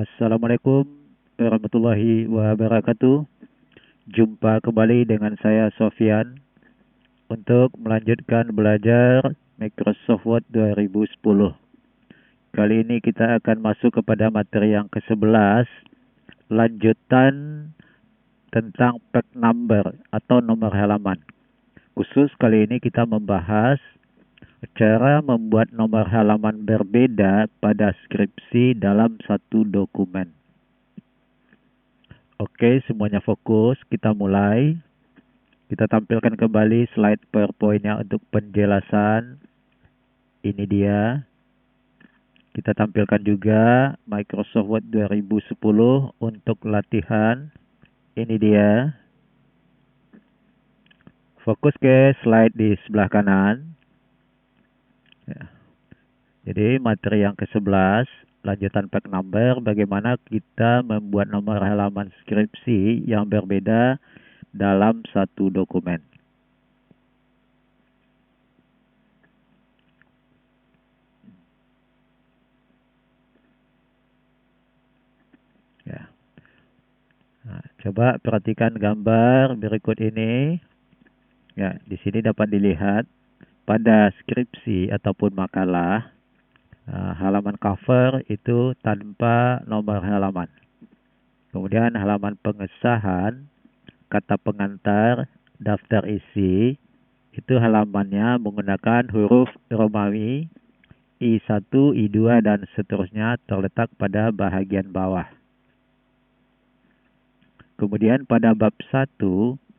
Assalamualaikum warahmatullahi wabarakatuh. Jumpa kembali dengan saya Sofyan untuk melanjutkan belajar Microsoft Word 2010. Kali ini kita akan masuk kepada materi yang ke-11, lanjutan tentang page number atau nomor halaman. Khusus kali ini kita membahas cara membuat nomor halaman berbeda pada skripsi dalam satu dokumen. Oke, semuanya fokus. Kita mulai. Kita tampilkan kembali slide PowerPoint-nya untuk penjelasan. Ini dia. Kita tampilkan juga Microsoft Word 2010 untuk latihan. Ini dia. Fokus ke slide di sebelah kanan. Ya. Jadi materi yang ke-11, lanjutan page number, bagaimana kita membuat nomor halaman skripsi yang berbeda dalam satu dokumen. Ya. Nah, coba perhatikan gambar berikut ini. Ya, di sini dapat dilihat pada skripsi ataupun makalah, halaman cover itu tanpa nomor halaman. Kemudian halaman pengesahan, kata pengantar, daftar isi, itu halamannya menggunakan huruf Romawi, I1, I2, dan seterusnya terletak pada bahagian bawah. Kemudian pada bab 1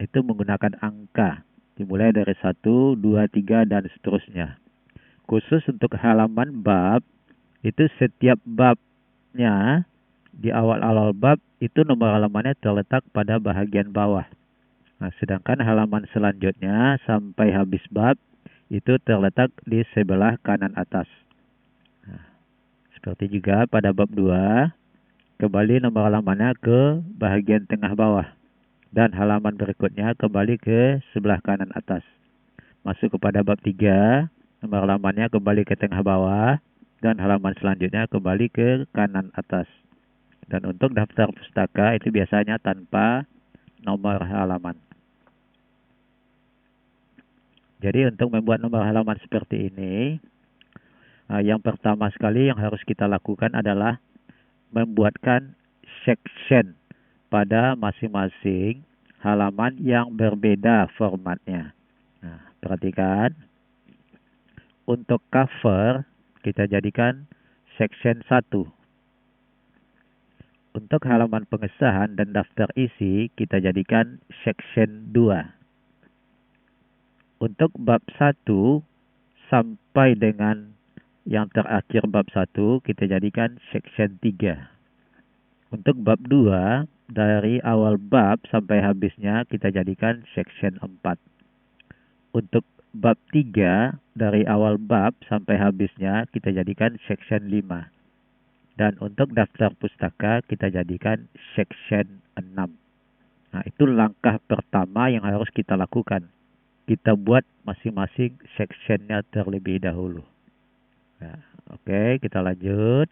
itu menggunakan angka, dimulai dari 1, 2, 3, dan seterusnya. Khusus untuk halaman bab, itu setiap babnya di awal-awal bab itu nomor halamannya terletak pada bahagian bawah. Nah, sedangkan halaman selanjutnya sampai habis bab itu terletak di sebelah kanan atas. Nah, seperti juga pada bab 2, kembali nomor halamannya ke bahagian tengah bawah. Dan halaman berikutnya kembali ke sebelah kanan atas. Masuk kepada bab 3, nomor halamannya kembali ke tengah bawah. Dan halaman selanjutnya kembali ke kanan atas. Dan untuk daftar pustaka itu biasanya tanpa nomor halaman. Jadi untuk membuat nomor halaman seperti ini, yang pertama sekali yang harus kita lakukan adalah membuatkan section pada masing-masing halaman yang berbeda formatnya. Nah, perhatikan. Untuk cover, kita jadikan section 1. Untuk halaman pengesahan dan daftar isi, kita jadikan section 2. Untuk bab 1 sampai dengan yang terakhir bab 1, kita jadikan section 3. Untuk bab 2, dari awal bab sampai habisnya, kita jadikan section 4. Untuk bab 3, dari awal bab sampai habisnya, kita jadikan section 5. Dan untuk daftar pustaka, kita jadikan section 6. Nah, itu langkah pertama yang harus kita lakukan. Kita buat masing-masing sectionnya terlebih dahulu. Nah, oke, kita lanjut.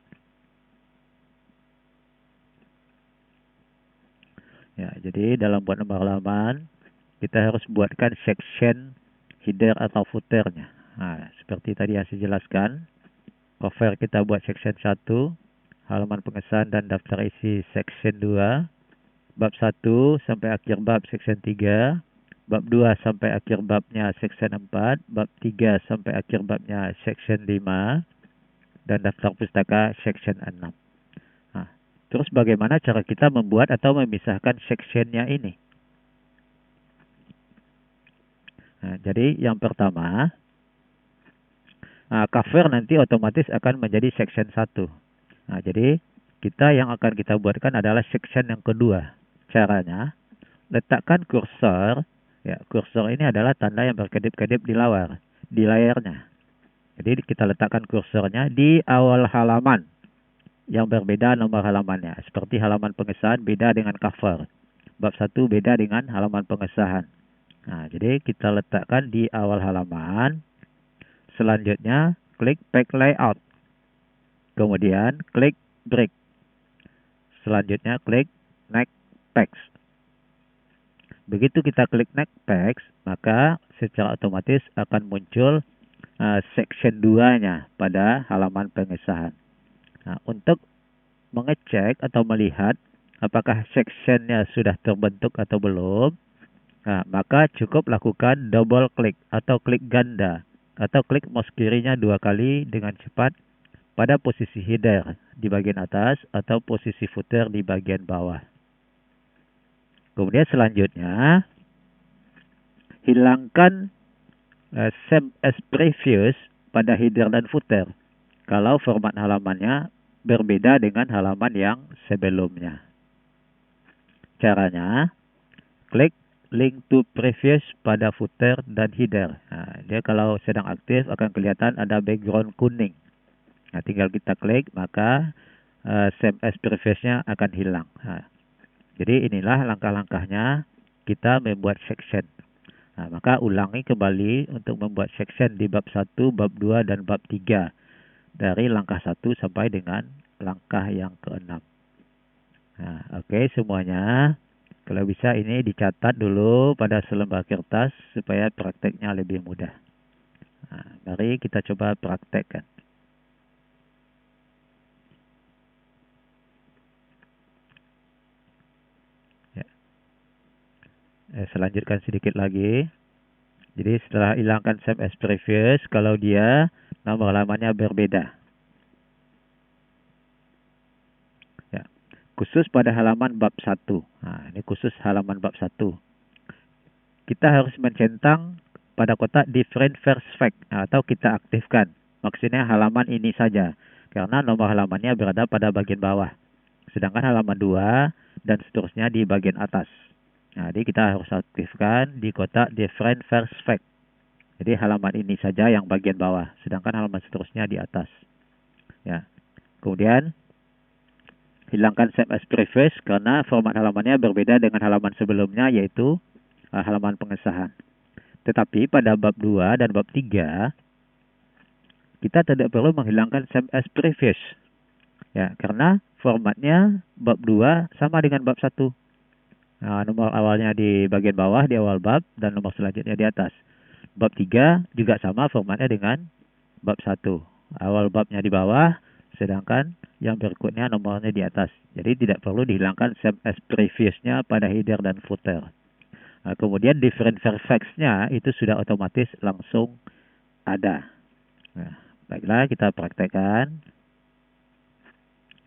Ya, jadi dalam buat nomor halaman, kita harus buatkan section header atau footernya. Nah, seperti tadi yang saya jelaskan, cover kita buat section 1, halaman pengesahan dan daftar isi section 2, bab 1 sampai akhir bab section 3, bab 2 sampai akhir babnya section 4, bab 3 sampai akhir babnya section 5, dan daftar pustaka section 6. Nah, terus bagaimana cara kita membuat atau memisahkan sectionnya ini? Nah, jadi yang pertama, cover nanti otomatis akan menjadi section 1. Nah, jadi kita yang akan kita buatkan adalah section yang kedua. Caranya, letakkan kursor. Ya, kursor ini adalah tanda yang berkedip-kedip di layarnya. Jadi kita letakkan kursornya di awal halaman yang berbeda nomor halamannya. Seperti halaman pengesahan beda dengan cover. Bab 1 beda dengan halaman pengesahan. Nah, jadi kita letakkan di awal halaman. Selanjutnya, klik Page Layout. Kemudian, klik Break. Selanjutnya klik Next Text. Begitu kita klik Next Text, maka secara otomatis akan muncul section 2-nya pada halaman pengesahan. Nah, untuk mengecek atau melihat apakah sectionnya sudah terbentuk atau belum, maka cukup lakukan double klik atau klik ganda atau klik mouse kirinya 2 kali dengan cepat pada posisi header di bagian atas atau posisi footer di bagian bawah. Kemudian selanjutnya hilangkan save as previous pada header dan footer kalau format halamannya berbeda dengan halaman yang sebelumnya. Caranya, klik link to previous pada footer dan header. Nah, dia kalau sedang aktif akan kelihatan ada background kuning. Nah, tinggal kita klik, maka save as previous-nya akan hilang. Nah, jadi inilah langkah-langkahnya kita membuat section. Nah, maka ulangi kembali untuk membuat section di bab 1, bab 2, dan bab 3. Dari langkah 1 sampai dengan langkah yang ke-6. Nah, oke semuanya. Kalau bisa ini dicatat dulu pada selembar kertas supaya prakteknya lebih mudah. Nah, mari kita coba praktekkan. Saya lanjutkan sedikit lagi. Jadi setelah hilangkan save as previous, kalau dia nomor halamannya berbeda. Ya. Khusus pada halaman bab 1. Nah, ini khusus halaman bab 1. Kita harus mencentang pada kotak different first fact atau kita aktifkan. Maksudnya halaman ini saja karena nomor halamannya berada pada bagian bawah. Sedangkan halaman 2 dan seterusnya di bagian atas. Nah, jadi kita harus aktifkan di kotak different first fact. Jadi halaman ini saja yang bagian bawah, sedangkan halaman seterusnya di atas. Ya. Kemudian hilangkan save as previous karena format halamannya berbeda dengan halaman sebelumnya, yaitu halaman pengesahan. Tetapi pada bab 2 dan bab 3 kita tidak perlu menghilangkan save as previous. Ya, karena formatnya bab 2 sama dengan bab 1. Nah, nomor awalnya di bagian bawah di awal bab dan nomor selanjutnya di atas. Bab 3 juga sama formatnya dengan bab 1. Awal babnya di bawah, sedangkan yang berikutnya nomornya di atas. Jadi tidak perlu dihilangkan save as previous-nya pada header dan footer. Nah, kemudian different facts-nya itu sudah otomatis langsung ada. Nah, baiklah kita praktekkan.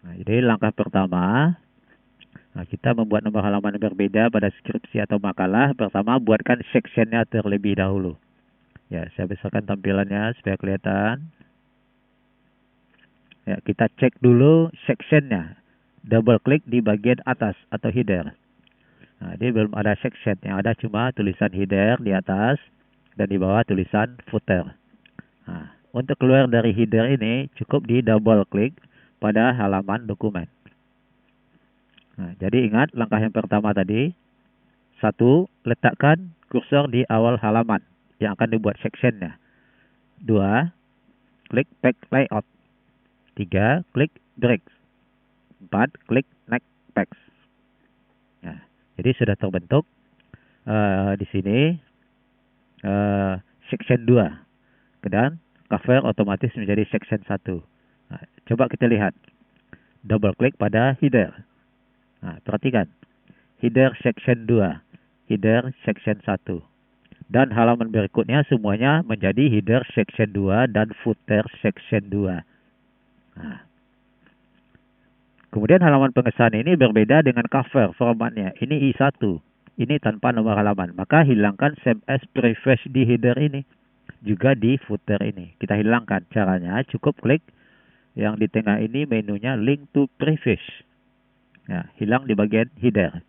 Nah, jadi langkah pertama, kita membuat nomor halaman yang berbeda pada skripsi atau makalah. Pertama, buatkan section-nya terlebih dahulu. Ya, saya besarkan tampilannya supaya kelihatan. Ya, kita cek dulu section-nya. Double klik di bagian atas atau header. Nah, dia belum ada section. Yang ada cuma tulisan header di atas dan di bawah tulisan footer. Nah, untuk keluar dari header ini cukup di double klik pada halaman dokumen. Nah, jadi ingat langkah yang pertama tadi. 1. Letakkan kursor di awal halaman yang akan dibuat sectionnya. 2. Klik Back Layout. 3. Klik Break. 4. Klik Next Text. Nah, jadi sudah terbentuk di sini section 2. Dan cover otomatis menjadi section 1. Nah, coba kita lihat. Double klik pada header. Nah, perhatikan. Header section 2. Header section 1. Dan halaman berikutnya semuanya menjadi header section 2 dan footer section 2. Nah. Kemudian halaman pengesahan ini berbeda dengan cover formatnya. Ini I1. Ini tanpa nomor halaman. Maka hilangkan save as previous di header ini. Juga di footer ini. Kita hilangkan. Caranya cukup klik yang di tengah ini menunya link to previous. Nah, hilang di bagian header.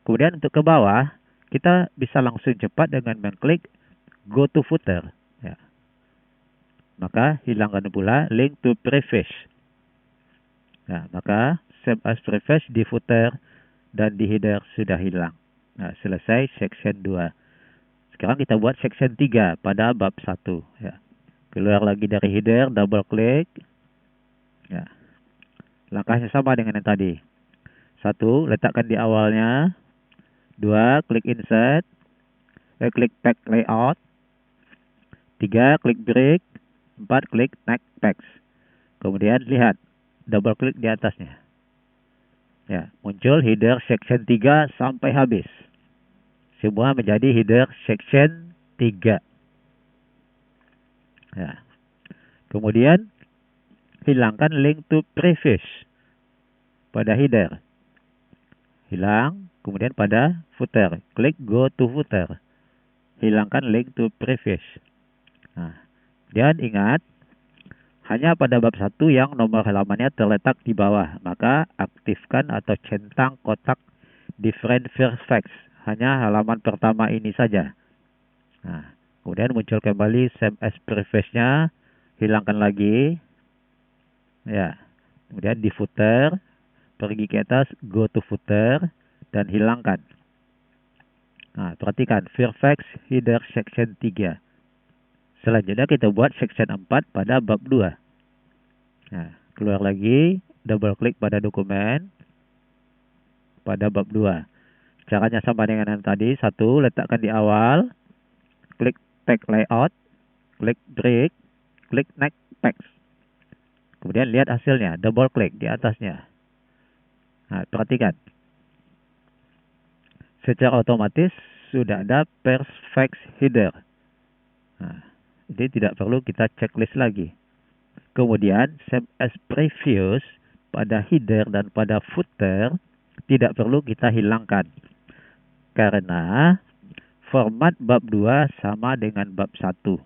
Kemudian untuk ke bawah, kita bisa langsung cepat dengan mengklik go to footer. Ya. Maka hilangkan pula link to previous. Nah, maka save as previous di footer dan di header sudah hilang. Nah, selesai section 2. Sekarang kita buat section 3 pada bab 1. Ya. Keluar lagi dari header, double klik. Ya. Langkahnya sama dengan yang tadi. 1, letakkan di awalnya. 2, klik insert. Klik pack layout. 3, klik break. 4, klik next text. Kemudian lihat, double klik di atasnya. Ya, muncul header section 3 sampai habis. Semua menjadi header section 3. Ya. Kemudian hilangkan link to previous pada header. Hilang, kemudian pada footer, klik go to footer. Hilangkan link to previous. Nah, dan ingat, hanya pada bab 1 yang nomor halamannya terletak di bawah, maka aktifkan atau centang kotak different first facts. Hanya halaman pertama ini saja. Nah, kemudian muncul kembali same as previous-nya, hilangkan lagi. Ya, kemudian di footer, pergi ke atas, go to footer, dan hilangkan. Nah, perhatikan, first facts header section 3. Selanjutnya kita buat section 4 pada bab 2. Nah, keluar lagi, double klik pada dokumen pada bab 2. Caranya sama dengan yang tadi. 1, letakkan di awal, klik pack layout, klik break, klik next text. Kemudian lihat hasilnya, double klik di atasnya. Nah, perhatikan. Secara otomatis sudah ada first facts header. Nah, jadi tidak perlu kita checklist lagi. Kemudian, same as previous pada header dan pada footer tidak perlu kita hilangkan. Karena format bab 2 sama dengan bab 1.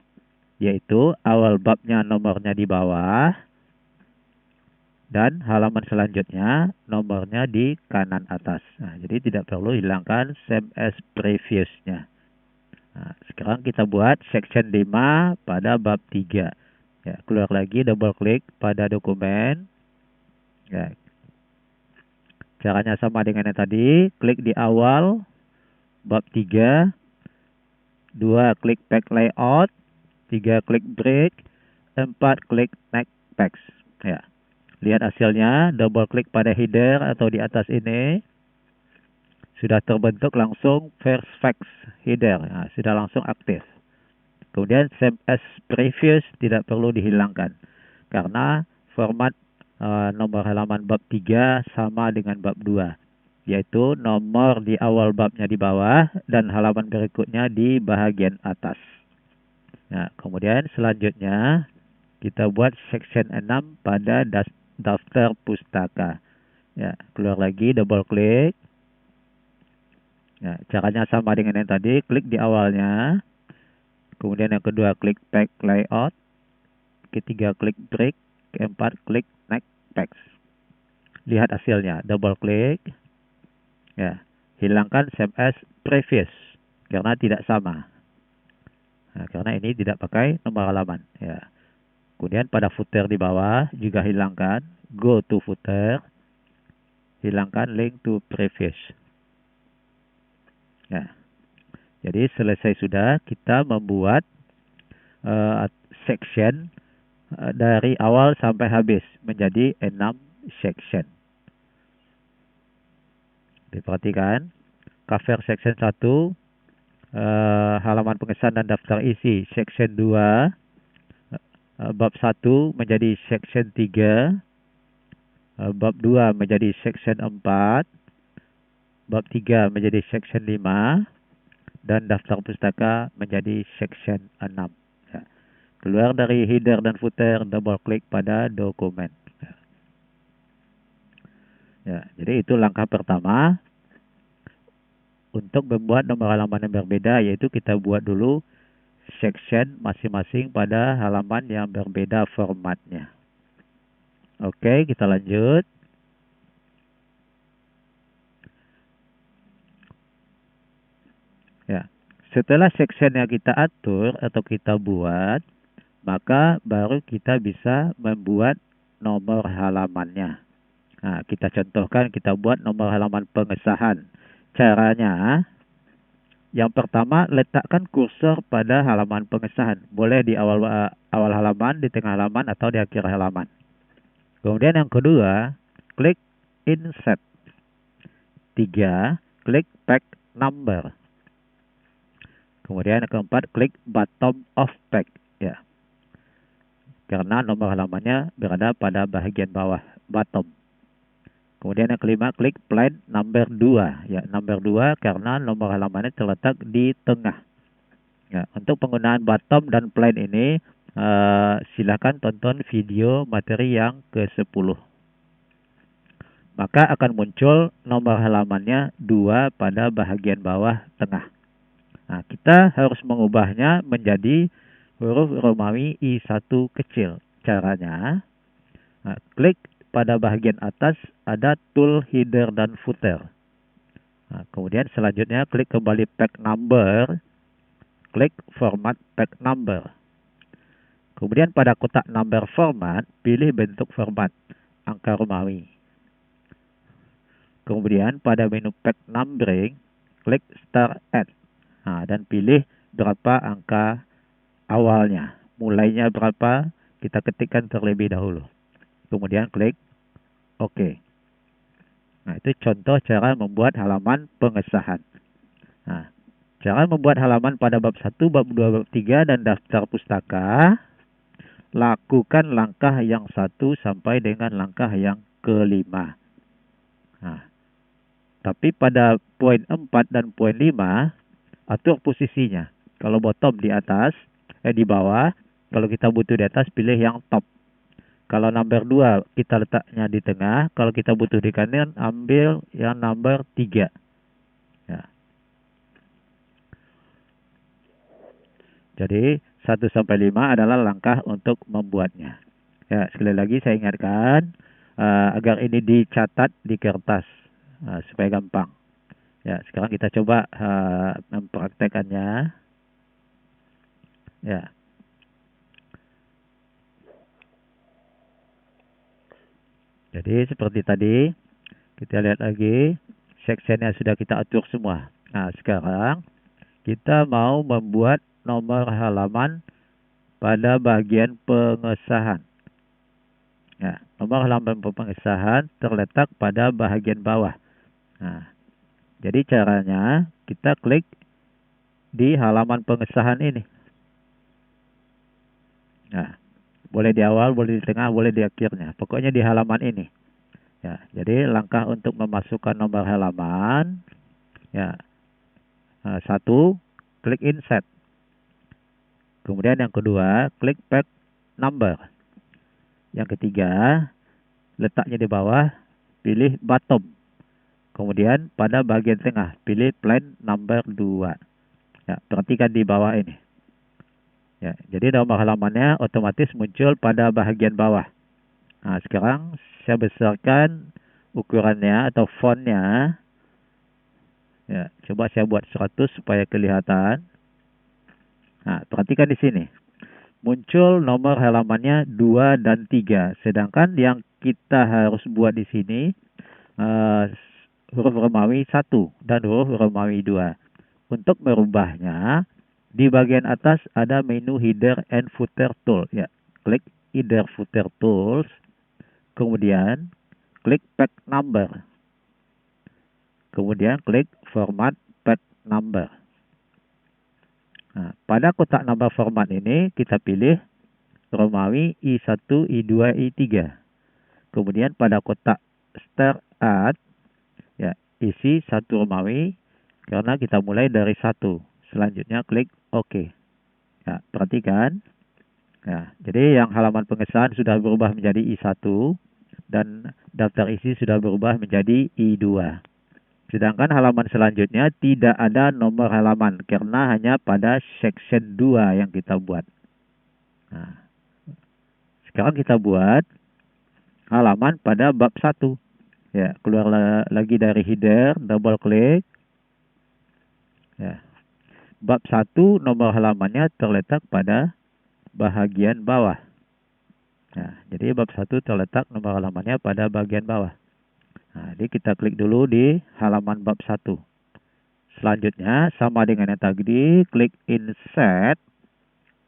Yaitu awal babnya nomornya di bawah dan halaman selanjutnya nomornya di kanan atas. Nah, jadi tidak perlu hilangkan same as previous-nya. Nah, sekarang kita buat section 5 pada bab 3. Ya, keluar lagi, double klik pada dokumen. Ya. Caranya sama dengan yang tadi. Klik di awal bab 3. 2, klik pack layout. 3, klik break. 4, klik next text. Ya. Lihat hasilnya, double klik pada header atau di atas ini. Sudah terbentuk langsung first facts header. Nah, sudah langsung aktif. Kemudian same as previous tidak perlu dihilangkan. Karena format nomor halaman bab 3 sama dengan bab 2. Yaitu nomor di awal babnya di bawah dan halaman berikutnya di bahagian atas. Nah, kemudian selanjutnya kita buat section 6 pada daftar pustaka. Ya, keluar lagi, double klik. Ya, caranya sama dengan yang tadi, klik di awalnya. Kemudian yang kedua, klik pack layout. Ketiga, klik break. Keempat, klik next text. Lihat hasilnya, double klik. Ya, hilangkan same as previous karena tidak sama. Nah, karena ini tidak pakai nomor halaman. Ya. Kemudian pada footer di bawah juga hilangkan, go to footer, hilangkan link to previous. Ya. Jadi selesai sudah kita membuat section dari awal sampai habis menjadi 6 section. Diperhatikan, cover section 1, halaman pengesahan dan daftar isi section 2, bab 1 menjadi section 3, bab 2 menjadi section 4, bab 3 menjadi section 5, dan daftar pustaka menjadi section 6. Ya. Keluar dari header dan footer, double klik pada dokumen. Ya, jadi itu langkah pertama untuk membuat nomor halaman yang berbeda, yaitu kita buat dulu section masing-masing pada halaman yang berbeda formatnya. Oke, kita lanjut. Ya, setelah section yang kita atur atau kita buat, maka baru kita bisa membuat nomor halamannya. Nah, kita contohkan, kita buat nomor halaman pengesahan. Caranya, yang pertama, letakkan kursor pada halaman pengesahan. Boleh di awal halaman, di tengah halaman, atau di akhir halaman. Kemudian yang kedua, klik insert. ketiga, klik pack number. Kemudian yang keempat, klik bottom of pack. Ya, karena nomor halamannya berada pada bagian bawah, bottom. Kemudian yang kelima, klik plan number 2. Ya, number 2 karena nomor halamannya terletak di tengah. Ya, untuk penggunaan bottom dan plan ini, silakan tonton video materi yang ke-10. Maka akan muncul nomor halamannya 2 pada bagian bawah tengah. Nah, kita harus mengubahnya menjadi huruf Romawi I1 kecil. Caranya, klik pada bagian atas ada tool header dan footer. Nah, kemudian selanjutnya klik kembali pack number, klik format pack number. Kemudian pada kotak number format, pilih bentuk format, angka Romawi. Kemudian pada menu pack numbering, klik start at. Nah, dan pilih berapa angka awalnya. Mulainya berapa, kita ketikkan terlebih dahulu. Kemudian klik OK. Nah, itu contoh cara membuat halaman pengesahan. Nah, cara membuat halaman pada bab 1, bab 2, bab 3, dan daftar pustaka. Lakukan langkah yang 1 sampai dengan langkah yang ke-5. Nah, tapi pada poin 4 dan poin 5, atur posisinya. Kalau bottom di atas, di bawah. Kalau kita butuh di atas, pilih yang top. Kalau number 2 kita letaknya di tengah. Kalau kita butuh di kanan, ambil yang number 3. Ya. Jadi 1 sampai 5 adalah langkah untuk membuatnya. Ya, sekali lagi saya ingatkan agar ini dicatat di kertas supaya gampang. Ya, sekarang kita coba mempraktekannya. Ya. Jadi seperti tadi, kita lihat lagi, sectionnya sudah kita atur semua. Nah, sekarang kita mau membuat nomor halaman pada bagian pengesahan. Ya, nomor halaman pengesahan terletak pada bagian bawah. Nah, jadi caranya kita klik di halaman pengesahan ini. Nah, boleh di awal, boleh di tengah, boleh di akhirnya. Pokoknya di halaman ini. Ya, jadi langkah untuk memasukkan nomor halaman, ya, 1, klik insert. Kemudian yang kedua, klik pack number. Yang ketiga, letaknya di bawah, pilih bottom. Kemudian pada bagian tengah, pilih plan number 2. Ya, perhatikan di bawah ini. Ya, jadi nomor halamannya otomatis muncul pada bagian bawah. Nah, sekarang saya besarkan ukurannya atau fontnya. Ya, coba saya buat 100 supaya kelihatan. Nah, perhatikan di sini. Muncul nomor halamannya 2 dan 3. Sedangkan yang kita harus buat di sini huruf Romawi 1 dan huruf Romawi 2. Untuk merubahnya, di bagian atas ada menu header and footer tool. Ya, klik header footer tools. Kemudian klik pack number. Kemudian klik format pack number. Nah, pada kotak number format ini kita pilih Romawi I1, I2, I3. Kemudian pada kotak start at, ya, isi 1 Romawi karena kita mulai dari 1. Selanjutnya klik OK. Ya, perhatikan. Ya, jadi yang halaman pengesahan sudah berubah menjadi I1 dan daftar isi sudah berubah menjadi I2. Sedangkan halaman selanjutnya tidak ada nomor halaman karena hanya pada section 2 yang kita buat. Nah, sekarang kita buat halaman pada bab 1. Ya, keluar lagi dari header, double klik. Ya. Bab 1 nomor halamannya terletak pada bagian bawah. Nah, jadi bab 1 terletak nomor halamannya pada bagian bawah. Nah, jadi kita klik dulu di halaman bab 1. Selanjutnya sama dengan yang tadi, klik insert,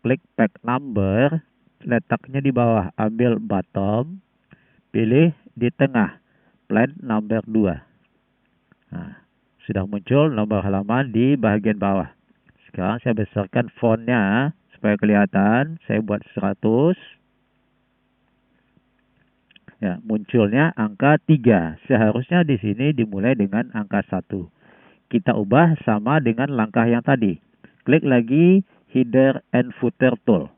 klik pack number, letaknya di bawah, ambil bottom, pilih di tengah, plan number 2. Nah, sudah muncul nomor halaman di bagian bawah. Sekarang saya besarkan fontnya supaya kelihatan. Saya buat 100. Ya, munculnya angka 3. Seharusnya di sini dimulai dengan angka 1. Kita ubah sama dengan langkah yang tadi. Klik lagi header and footer tool.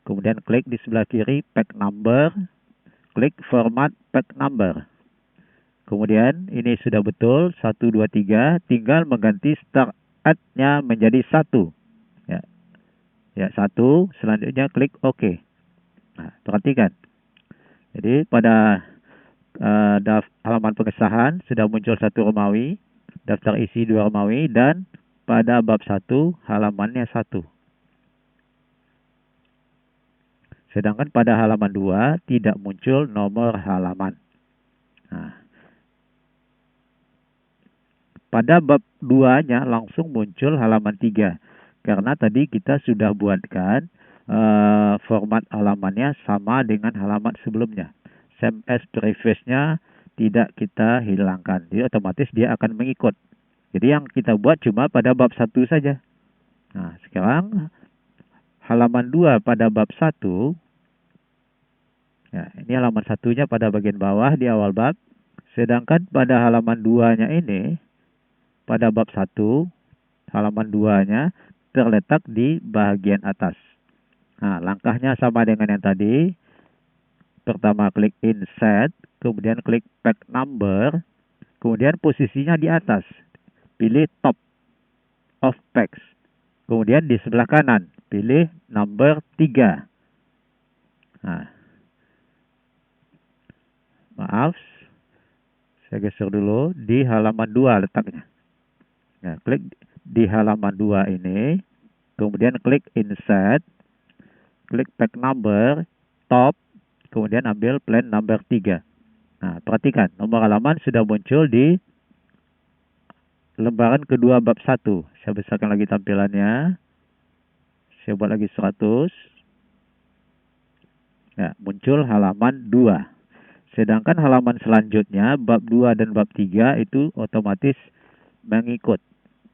Kemudian klik di sebelah kiri pack number. Klik format pack number. Kemudian ini sudah betul 1, 2, 3. Tinggal mengganti start at-nya menjadi 1. Ya, ya 1. Selanjutnya klik OK. Nah, perhatikan. Jadi pada halaman pengesahan sudah muncul 1 Romawi, daftar isi 2 Romawi, dan pada bab 1 halamannya 1. Sedangkan pada halaman 2 tidak muncul nomor halaman. Nah, pada bab 2-nya langsung muncul halaman 3. Karena tadi kita sudah buatkan format halamannya sama dengan halaman sebelumnya. Same as previous-nya tidak kita hilangkan. Jadi otomatis dia akan mengikut. Jadi yang kita buat cuma pada bab 1 saja. Nah, sekarang halaman 2 pada bab 1. Ya, ini halaman 1-nya pada bagian bawah di awal bab. Sedangkan pada halaman 2-nya ini, pada bab 1, halaman 2-nya terletak di bagian atas. Nah, langkahnya sama dengan yang tadi. Pertama klik insert, kemudian klik pack number, kemudian posisinya di atas. Pilih top of packs. Kemudian di sebelah kanan, pilih number 3. Nah, maaf, saya geser dulu di halaman 2 letaknya. Nah, klik di halaman 2 ini, kemudian klik insert, klik pack number, top, kemudian ambil plan number 3. Nah, perhatikan, nomor halaman sudah muncul di lembaran kedua bab 1. Saya besarkan lagi tampilannya. Saya buat lagi 100. Ya, muncul halaman 2. Sedangkan halaman selanjutnya, bab 2 dan bab 3 itu otomatis mengikut.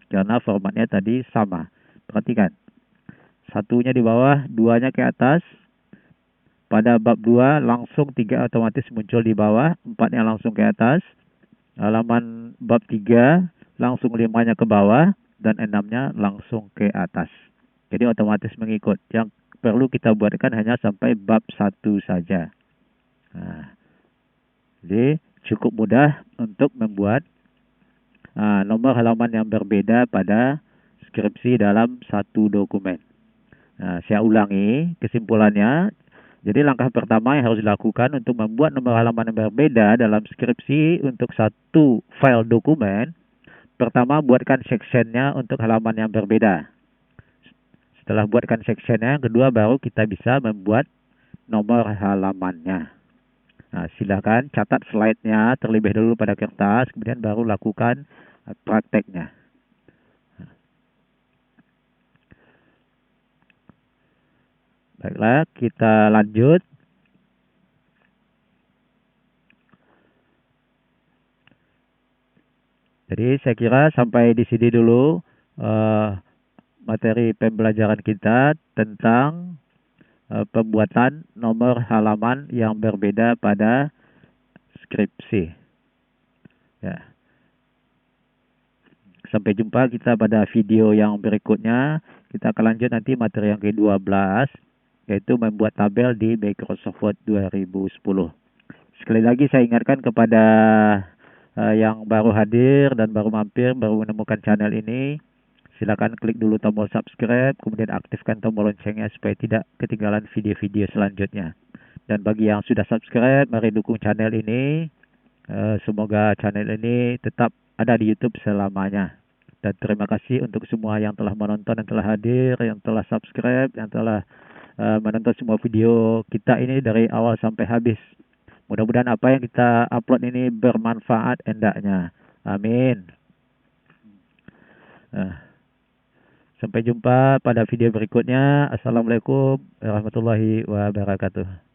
Karena formatnya tadi sama. Perhatikan. Satunya di bawah, 2-nya ke atas. Pada bab 2 langsung 3 otomatis muncul di bawah. 4-nya langsung ke atas. Halaman bab 3 langsung 5-nya ke bawah. Dan 6-nya langsung ke atas. Jadi otomatis mengikut. Yang perlu kita buatkan hanya sampai bab 1 saja. Nah, jadi cukup mudah untuk membuat nomor halaman yang berbeda pada skripsi dalam satu dokumen. Nah, saya ulangi kesimpulannya. Jadi langkah pertama yang harus dilakukan untuk membuat nomor halaman yang berbeda dalam skripsi untuk satu file dokumen. Pertama, buatkan sectionnya untuk halaman yang berbeda. Setelah buatkan sectionnya, yang kedua baru kita bisa membuat nomor halamannya. Nah, silakan catat slide-nya terlebih dahulu pada kertas, kemudian baru lakukan prakteknya. Baiklah, kita lanjut. Jadi saya kira sampai di sini dulu materi pembelajaran kita tentang pembuatan nomor halaman yang berbeda pada skripsi. Ya. Sampai jumpa kita pada video yang berikutnya. Kita akan lanjut nanti materi yang ke-12, yaitu membuat tabel di Microsoft Word 2010. Sekali lagi saya ingatkan kepada yang baru hadir dan baru mampir, baru menemukan channel ini, silakan klik dulu tombol subscribe, kemudian aktifkan tombol loncengnya supaya tidak ketinggalan video-video selanjutnya. Dan bagi yang sudah subscribe, mari dukung channel ini. Semoga channel ini tetap ada di YouTube selamanya. Dan terima kasih untuk semua yang telah menonton, yang telah hadir, yang telah subscribe, yang telah menonton semua video kita ini dari awal sampai habis. Mudah-mudahan apa yang kita upload ini bermanfaat hendaknya. Amin. Sampai jumpa pada video berikutnya. Assalamualaikum warahmatullahi wabarakatuh.